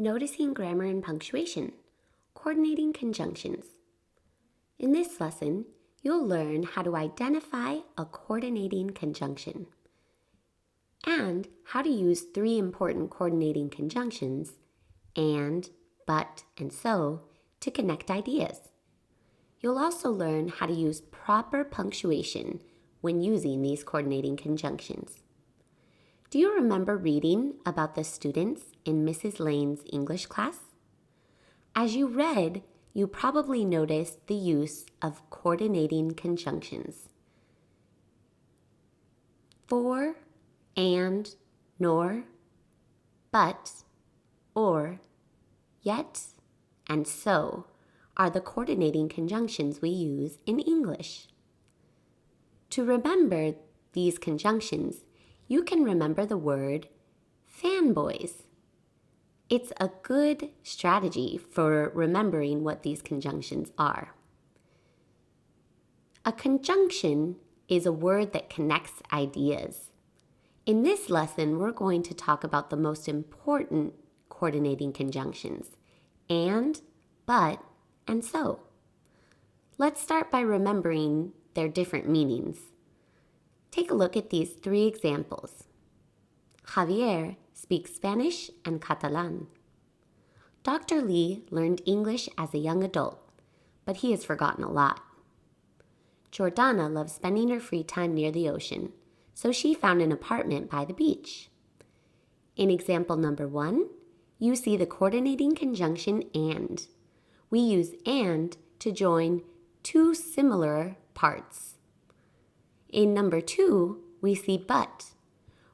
Noticing grammar and punctuation, coordinating conjunctions. In this lesson, you'll learn how to identify a coordinating conjunction and how to use three important coordinating conjunctions, and, but, and so, to connect ideas. You'll also learn how to use proper punctuation when using these coordinating conjunctions. Do you remember reading about the students in Mrs. Lane's English class? As you read, you probably noticed the use of coordinating conjunctions. For, and, nor, but, or, yet, and so are the coordinating conjunctions we use in English. To remember these conjunctions, you can remember the word fanboys. It's a good strategy for remembering what these conjunctions are. A conjunction is a word that connects ideas. In this lesson, we're going to talk about the most important coordinating conjunctions, and, but, and so. Let's start by remembering their different meanings. Take a look at these three examples. Javier speaks Spanish and Catalan. Dr. Lee learned English as a young adult, but he has forgotten a lot. Jordana loves spending her free time near the ocean, so she found an apartment by the beach. In example number 1, you see the coordinating conjunction and. We use and to join two similar parts. In number 2, we see but.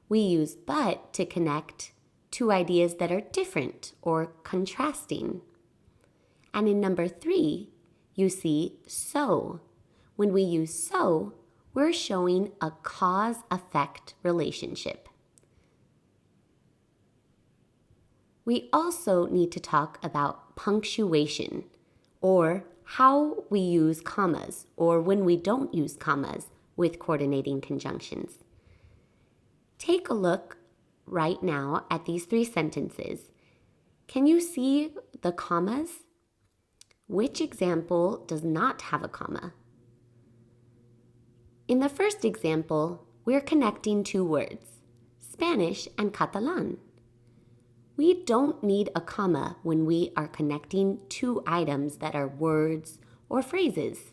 We use but to connect two ideas that are different or contrasting. And in number 3, you see so. When we use so, we're showing a cause-effect relationship. We also need to talk about punctuation, or how we use commas, or when we don't use commas with coordinating conjunctions. Take a look right now at these 3 sentences. Can you see the commas? Which example does not have a comma? In the first example, we're connecting 2 words, Spanish and Catalan. We don't need a comma when we are connecting 2 items that are words or phrases.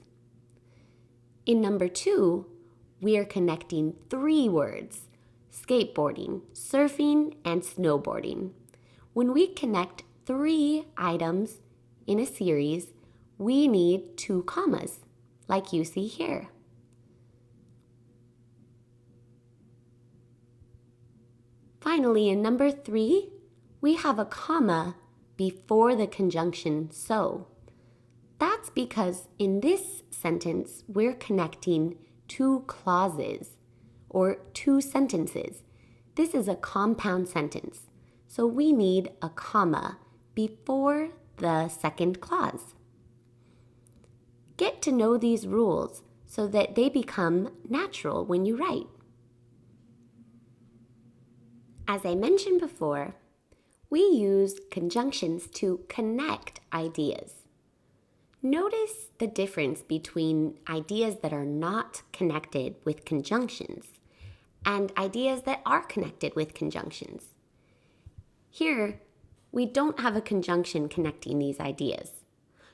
In number 2, we are connecting 3 words, skateboarding, surfing, and snowboarding. When we connect 3 items in a series, we need 2 commas, like you see here. Finally, in number 3, we have a comma before the conjunction so. That's because in this sentence, we're connecting 2 clauses or 2 sentences. This is a compound sentence, so we need a comma before the second clause. Get to know these rules so that they become natural when you write. As I mentioned before, we use conjunctions to connect ideas. Notice the difference between ideas that are not connected with conjunctions and ideas that are connected with conjunctions. Here, we don't have a conjunction connecting these ideas.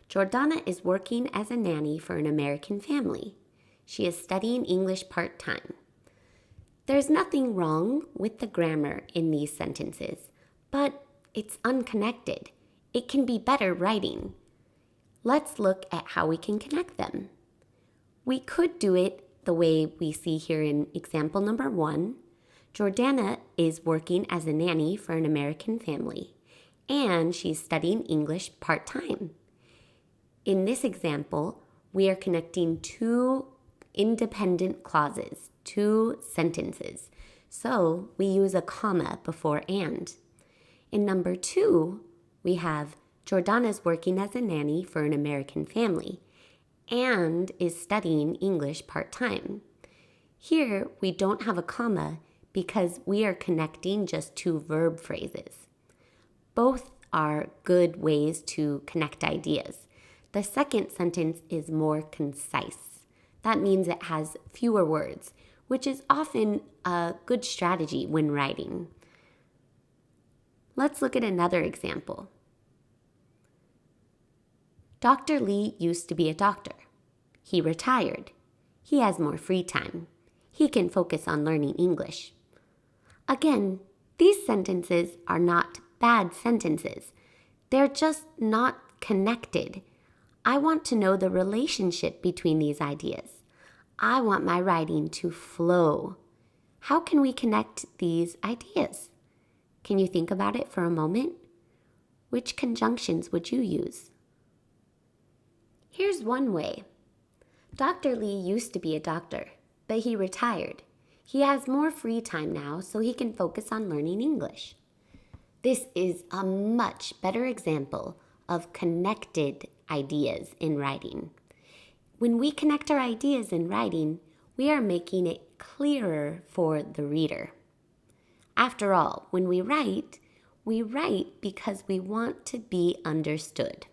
Jordana is working as a nanny for an American family. She is studying English part-time. There's nothing wrong with the grammar in these sentences, but it's unconnected. It can be better writing. Let's look at how we can connect them. We could do it the way we see here in example number 1. Jordana is working as a nanny for an American family, and she's studying English part-time. In this example, we are connecting 2 independent clauses, 2 sentences. So we use a comma before and. In number 2, we have Jordana's working as a nanny for an American family and is studying English part-time. Here, we don't have a comma because we are connecting just 2 verb phrases. Both are good ways to connect ideas. The second sentence is more concise. That means it has fewer words, which is often a good strategy when writing. Let's look at another example. Dr. Lee used to be a doctor. He retired. He has more free time. He can focus on learning English. Again, these sentences are not bad sentences. They're just not connected. I want to know the relationship between these ideas. I want my writing to flow. How can we connect these ideas? Can you think about it for a moment? Which conjunctions would you use? Here's one way. Dr. Lee used to be a doctor, but he retired. He has more free time now, so he can focus on learning English. This is a much better example of connected ideas in writing. When we connect our ideas in writing, we are making it clearer for the reader. After all, when we write because we want to be understood.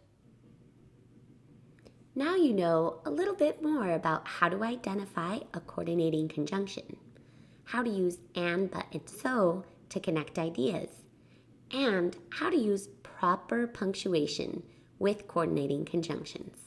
Now you know a little bit more about how to identify a coordinating conjunction, how to use and, but, and so to connect ideas, and how to use proper punctuation with coordinating conjunctions.